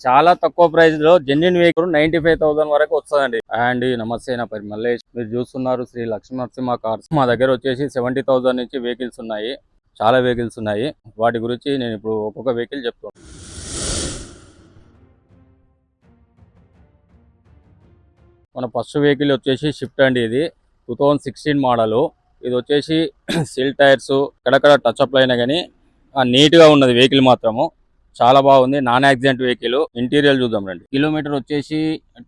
చాలా తక్కువ ప్రైస్ లో జెన్యున్ వెహికల్ 95,000 వరకు వస్తుందండి. అండ్ నమస్తే, నా పేరు మల్లేష్. మీరు చూస్తున్నారు శ్రీ లక్ష్మీ నరసింహ కార్స్. మా దగ్గర వచ్చేసి 70,000 నుంచి వెహికల్స్ ఉన్నాయి. చాలా వెహికల్స్ ఉన్నాయి. వాటి గురించి నేను ఇప్పుడు ఒక్కొక్క వెహికల్ చెప్తాను. మన ఫస్ట్ వెహికల్ వచ్చేసి షిఫ్ట్ అండి. ఇది 2016 మోడల్. ఇది వచ్చేసి సిల్ టైర్స్ ఎక్కడెక్కడ టచ్ అప్ అయినా కానీ నీట్ గా ఉన్నది వెహికల్ మాత్రము. చాలా బాగుంది. Non accident vehicle. ఇంటీరియర్ చూద్దాం రండి. కిలోమీటర్ వచ్చేసి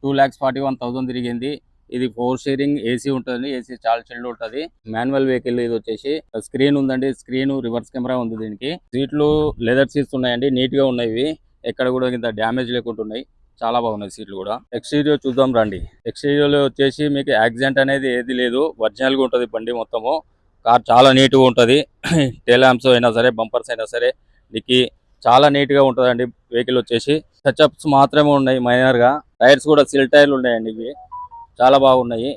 2,41,000 తిరిగింది. ఇది 4 స్టీరింగ్ ఏసీ ఉంటుంది. ఏసీ చాలా చిల్డ్ ఉంటుంది. Manual vehicle. ఇది వచ్చేసి స్క్రీన్ ఉందండి. స్క్రీన్ రివర్స్ కెమెరా ఉంది. దీనికి సీట్లు లెదర్ సీట్స్ ఉన్నాయండి. నీట్ గా ఉన్నాయి. ఎక్కడ కూడా ఇంత డ్యామేజ్ లేకుండా ఉన్నాయి. చాలా బాగున్నాయి సీట్లు కూడా. ఎక్స్టీరియర్ చూద్దాం రండి. ఎక్స్టీరియర్ లో వచ్చేసి మీకు యాక్సిడెంట్ అనేది ఏది లేదు. ఒరిజినల్ గా ఉంటది బండి మొత్తము. కార్ చాలా నీట్ గా ఉంటది. టెయిల్ ల్యాంప్స్ అయినా సరే, బంపర్స్ అయినా సరే, డిక్కీ చాలా నీట్ గా ఉంటదండి. వెహికల్ వచ్చేసి టచ్అప్స్ మాత్రమే ఉన్నాయి మైనర్ గా. టైర్స్ కూడా సిల్ టైర్లు ఉన్నాయండి. ఇవి చాలా బాగున్నాయి.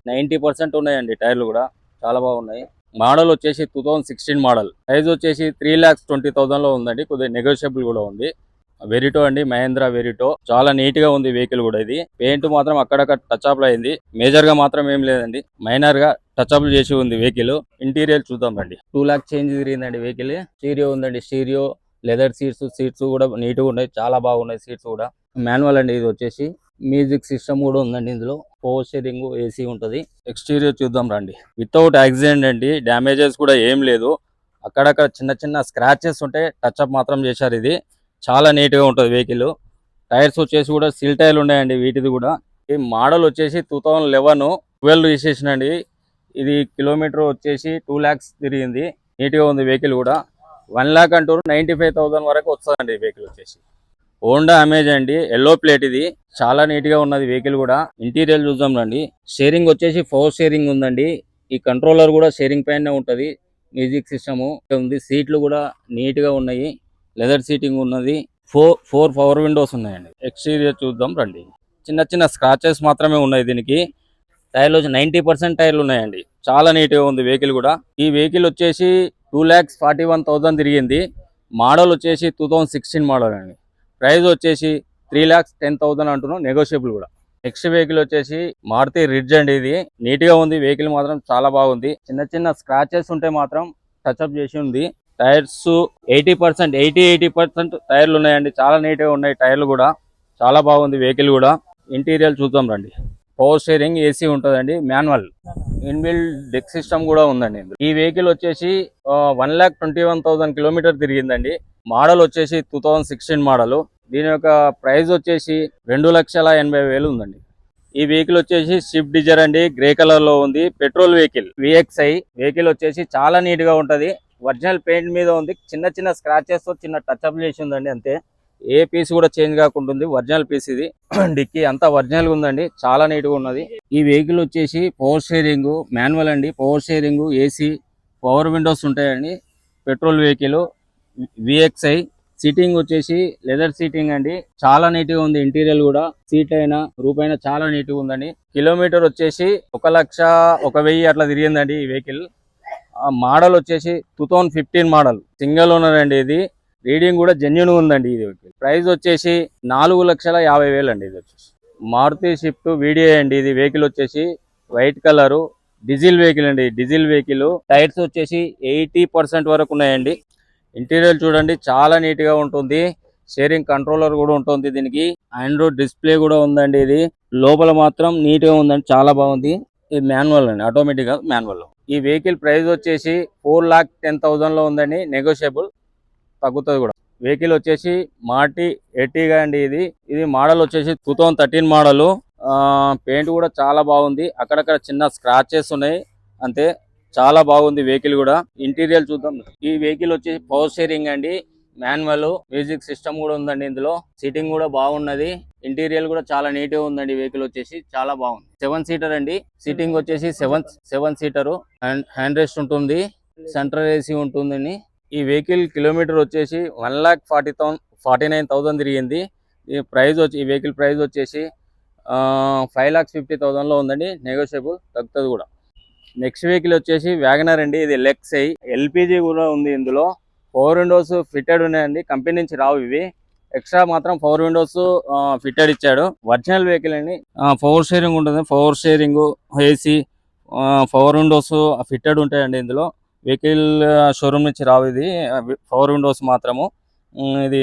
90% ఉన్నాయండి టైర్లు కూడా. చాలా బాగున్నాయి. మోడల్ వచ్చేసి 2016 మోడల్. ప్రైస్ వచ్చేసి 3,20,000 లో ఉందండి. కొద్దిగా నెగోషియబుల్ కూడా ఉంది. వెరిటో అండి, మహేంద్ర వెరిటో. చాలా నీట్ గా ఉంది వెహికల్ కూడా. ఇది పెయింట్ మాత్రం అక్కడక్కడ టచ్ అప్ అయింది. మేజర్ గా మాత్రం ఏం లేదండి. మైనర్ గా టచ్ అప్ చేసి ఉంది వెహికల్. ఇంటీరియర్ చూద్దాం రండి. 2 లాక్ చేంజ్ తిరిగిందండి వెహికల్. స్టీరియో ఉందండి. స్టీరియో లెదర్ సీట్స్ కూడా నీట్ గా ఉన్నాయి. చాలా బాగున్నాయి సీట్స్ కూడా. మాన్యువల్ అండి. ఇది వచ్చేసి మ్యూజిక్ సిస్టమ్ కూడా ఉందండి. ఇందులో 4 స్టీరింగ్ ఏసీ ఉంటది. ఎక్స్టీరియర్ చూద్దాం రండి. వితౌట్ యాక్సిడెంట్ అండి. డ్యామేజెస్ కూడా ఏం లేదు. అక్కడక్కడ చిన్న చిన్న స్క్రాచెస్ ఉంటే టచ్ అప్ మాత్రం చేశారు. ఇది చాలా నీట్ గా ఉంటుంది వెహికల్. టైర్స్ వచ్చేసి కూడా సిల్ టైర్లు ఉన్నాయండి వీటిది కూడా. ఈ మోడల్ వచ్చేసి 2011 12 రిజిస్ట్రేషన్ అండి. ఇది కిలోమీటర్ వచ్చేసి 2 lakhs తిరిగింది. నీట్ గా ఉంది వెహికల్ కూడా. 1 lakh అంటూ 95,000 వరకు వస్తుందండి వెహికల్ వచ్చేసి. హోండా అమేజ్ అండి. Yellow plate. ఇది చాలా నీట్ గా ఉన్నది వెహికల్ కూడా. ఇంటీరియర్ చూద్దాం రండి. షేరింగ్ వచ్చేసి 4 స్టీరింగ్ ఉందండి. ఈ కంట్రోలర్ కూడా షేరింగ్ పైన ఉంటది. మ్యూజిక్ సిస్టమ్ ఉంది. సీట్లు కూడా నీట్ గా ఉన్నాయి. లెదర్ సీటింగ్ ఉన్నది. 4 పవర్ విండోస్ ఉన్నాయండి. ఎక్స్టీరియర్ చూద్దాం రండి. చిన్న చిన్న స్క్రాచెస్ మాత్రమే ఉన్నాయి దీనికి. టైర్లు వచ్చి 90% టైర్లు ఉన్నాయండి. చాలా నీట్ గా ఉంది వెహికల్ కూడా. ఈ వెహికల్ వచ్చేసి 2,41,000 తిరిగింది. మోడల్ వచ్చేసి 2016 మోడల్ అండి. ప్రైస్ వచ్చేసి 3,10,000 అంటున్నాం. నెగోషియబుల్ కూడా. నెక్స్ట్ వెహికల్ వచ్చేసి మారుతి రిడ్జ్ అండి. ఇది నీట్ గా ఉంది వెహికల్ మాత్రం. చాలా బాగుంది. చిన్న చిన్న స్క్రాచెస్ ఉంటే మాత్రం టచ్అప్ చేసి ఉంది. టైర్స్ 80% టైర్లు ఉన్నాయండి. చాలా నీట్ గా ఉన్నాయి టైర్లు కూడా. చాలా బాగుంది వెహికల్ కూడా. ఇంటీరియర్ చూద్దాం రండి. పవర్ స్టీరింగ్ ఏసీ ఉంటుందండి. మాన్యువల్. ఇన్బిల్డ్ డెక్ సిస్టమ్ కూడా ఉందండి. ఈ వెహికల్ వచ్చేసి 1,21,000 కిలోమీటర్ తిరిగిందండి. మోడల్ వచ్చేసి 2016 మోడల్. దీని యొక్క ప్రైస్ వచ్చేసి 2,80,000 ఉందండి. ఈ వెహికల్ వచ్చేసి స్విఫ్ట్ డిజైర్ అండి. గ్రే కలర్ లో ఉంది. Petrol vehicle. VXI వెహికల్ వచ్చేసి చాలా నీట్ గా ఉంటది. ఒరిజినల్ పెయింట్ మీద ఉంది. చిన్న చిన్న స్క్రాచెస్ తో చిన్న టచ్అప్ చేసి ఉందండి అంతే. ఏ పీస్ కూడా చేంజ్ కాకుండా ఒరిజినల్ పీస్ ఇది. డిక్కీ అంతా ఒరిజినల్ గా ఉందండి. చాలా నీట్ గా ఉన్నది. ఈ వెహికల్ వచ్చేసి పవర్ స్టీరింగ్ మాన్యువల్ అండి. Power steering AC power windows ఉంటాయండి. Petrol vehicle. VXI సీటింగ్ వచ్చేసి లెదర్ సీటింగ్ అండి. చాలా నీట్ గా ఉంది. ఇంటీరియర్ కూడా సీట్ అయినా రూప్ అయినా చాలా నీట్ గా ఉందండి. కిలోమీటర్ వచ్చేసి 1,01,000 అట్లా తిరిగిందండి ఈ వెహికల్. మోడల్ వచ్చేసి 2015 మోడల్. సింగిల్ ఓనర్ అండి. ఇది రీడింగ్ కూడా జెన్యున్ ఉందండి. ఇది ప్రైస్ వచ్చేసి 4,50,000 అండి. ఇది వచ్చేసి మారుతి షిఫ్ట్ VDI అండి. ఇది వెహికల్ వచ్చేసి వైట్ కలర్ డీజిల్ వెహికల్ అండి. Diesel vehicle. టైర్స్ వచ్చేసి 80% వరకు ఉన్నాయండి. ఇంటీరియర్ చూడండి. చాలా నీట్ గా ఉంటుంది. షేరింగ్ కంట్రోలర్ కూడా ఉంటుంది దీనికి. ఆండ్రాయిడ్ డిస్ప్లే కూడా ఉందండి. ఇది లోపల మాత్రం నీట్ గా ఉందండి. చాలా బాగుంది. ఇది మాన్యువల్ అండి. ఆటోమేటిక్ గా మాన్యువల్. ఈ వెహికల్ ప్రైస్ వచ్చేసి 4,10,000 లో ఉందండి. నెగోషియబుల్ తగ్గుతుంది కూడా. వెహికల్ వచ్చేసి మారుతి ఎర్టిగా అండి. ఇది మోడల్ వచ్చేసి 2013 మోడల్. పెయింట్ కూడా చాలా బాగుంది. అక్కడక్కడ చిన్న స్క్రాచెస్ ఉన్నాయి అంతే. చాలా బాగుంది వెహికల్ కూడా. ఇంటీరియర్ చూద్దాం. ఈ వెహికల్ వచ్చేసి పవర్ స్టీరింగ్ అండి. మాన్యువల్. మ్యూజిక్ సిస్టమ్ కూడా ఉందండి. ఇందులో సీటింగ్ కూడా బాగున్నది. ఇంటీరియర్ కూడా చాలా నీట్ గా ఉందండి. వెహికల్ వచ్చేసి చాలా బాగుంది. 7 సీటర్ అండి. సీటింగ్ వచ్చేసి 7 సీటర్. హ్యాండ్ రెస్ట్ ఉంటుంది. సెంట్రల్ ఏసీ ఉంటుందండి. ఈ వెహికల్ కిలోమీటర్ వచ్చేసి 1,49,000 తిరిగింది. ఈ వెహికల్ ప్రైస్ వచ్చేసి 5,50,000 లో ఉందండి. నెగోషియబుల్ తగ్గుతుంది కూడా. నెక్స్ట్ వెహికల్ వచ్చేసి వ్యాగనర్ అండి. ఇది లెక్సై. LPG కూడా ఉంది ఇందులో. 4 విండోస్ ఫిట్టెడ్ ఉన్నాయండి. కంపెనీ నుంచి రావు ఇవి. ఎక్స్ట్రా మాత్రం 4 విండోస్ ఫిట్టెడ్ ఇచ్చాడు. ఒరిజినల్ వెహికల్ అండి. 4 షేరింగ్ ఉంటుంది. 4 షేరింగ్ ఏసీ 4 విండోస్ ఫిట్టెడ్ ఉంటాయండి ఇందులో. వెహికల్ షోరూమ్ నుంచి రావు, ఇది 4 విండోస్ మాత్రము. ఇది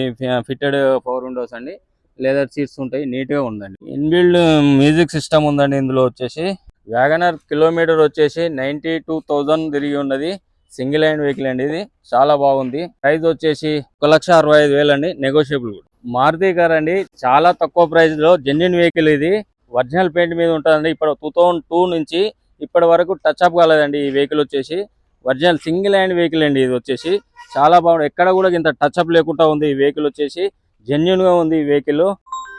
ఫిట్టెడ్ 4 విండోస్ అండి. లెదర్ సీట్స్ ఉంటాయి, నీట్గా ఉందండి. ఇన్బిల్డ్ మ్యూజిక్ సిస్టమ్ ఉందండి ఇందులో వచ్చేసి. వ్యాగనర్ కిలోమీటర్ వచ్చేసి 92,000 తిరిగి ఉన్నది. సింగిల్ హ్యాండ్ వెహికల్ అండి ఇది, చాలా బాగుంది. ప్రైస్ వచ్చేసి 1,65,000 అండి, నెగోషియబుల్. మారుతి కార్ అండి, చాలా తక్కువ ప్రైస్ లో జెన్యున్ వెహికల్ ఇది. ఒరిజినల్ పెయింట్ మీద ఉంటుందండి. ఇప్పుడు 2002 నుంచి ఇప్పటి వరకు టచ్ అప్ కాలేదండి ఈ వెహికల్ వచ్చేసి. ఒరిజినల్ సింగిల్ హ్యాండ్ వెహికల్ అండి ఇది వచ్చేసి. చాలా బాగుంది, ఎక్కడ కూడా ఇంత టచ్ అప్ లేకుండా ఉంది ఈ వెహికల్ వచ్చేసి. జెన్యున్ గా ఉంది ఈ వెహికల్.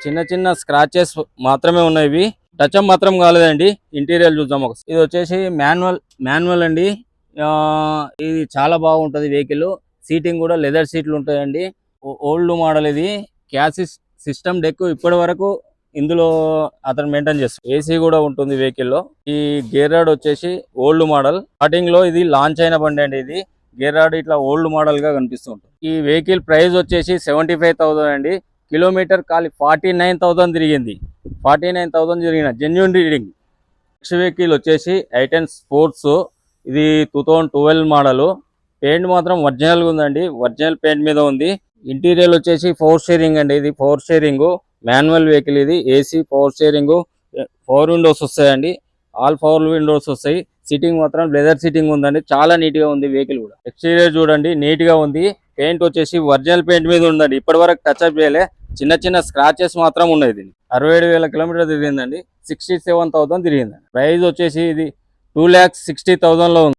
చిన్న చిన్న స్క్రాచెస్ మాత్రమే ఉన్నాయి, టచ్ అప్ మాత్రం కాలేదండి. ఇంటీరియర్ చూద్దాం ఒకసారి. ఇది వచ్చేసి మాన్యువల్ అండి. ఇది చాలా బాగుంటది వెహికల్. సీటింగ్ కూడా లెదర్ సీట్లు ఉంటాయండి. ఓల్డ్ మోడల్ ఇది. క్యాసిస్ సిస్టమ్ డెక్ ఇప్పటి వరకు ఇందులో అతను మెయింటైన్ చేస్తాడు. ఏసీ కూడా ఉంటుంది వెహికల్ లో. ఈ గేర్ రాడ్ వచ్చేసి ఓల్డ్ మోడల్. స్టార్టింగ్ లో ఇది లాంచ్ అయిన బండి అండి ఇది. గేర్ రాడ్ ఇట్లా ఓల్డ్ మోడల్ గా కనిపిస్తుంటుంది. ఈ వెహికల్ ప్రైస్ వచ్చేసి 75,000 అండి. కిలోమీటర్ ఖాళీ 49,000 తిరిగింది. 49,000 తిరిగిన జెన్యున్ రీడింగ్. నెక్స్ట్ వెహికల్ వచ్చేసి i10 స్పోర్ట్స్. ఇది 2012 మోడల్. పెయింట్ మాత్రం ఒరిజినల్ గా ఉందండి, ఒరిజినల్ పెయింట్ మీద ఉంది. ఇంటీరియర్ వచ్చేసి 4 షేరింగ్ అండి, ఇది 4 షేరింగ్ మాన్యువల్ వెహికల్ ఇది. ఏసీ 4 షేరింగ్ 4 విండోస్ వస్తాయండి, ఆల్ 4 విండోస్ వస్తాయి. సీటింగ్ మాత్రం లెదర్ సీటింగ్ ఉందండి, చాలా నీట్ గా ఉంది వెహికల్ కూడా. ఎక్స్టీరియర్ చూడండి, నీట్ గా ఉంది. పెయింట్ వచ్చేసి ఒరిజినల్ పెయింట్ మీద ఉందండి, ఇప్పటి వరకు టచ్ అప్ చేయలే. చిన్న చిన్న స్క్రాచెస్ మాత్రం ఉన్నాయి. దీన్ని 67,000 కిలోమీటర్ తిరిగిందండి. 67,000 తిరిగిందండి. ప్రైస్ వచ్చేసి ఇది 2,60,000 లో ఉంది.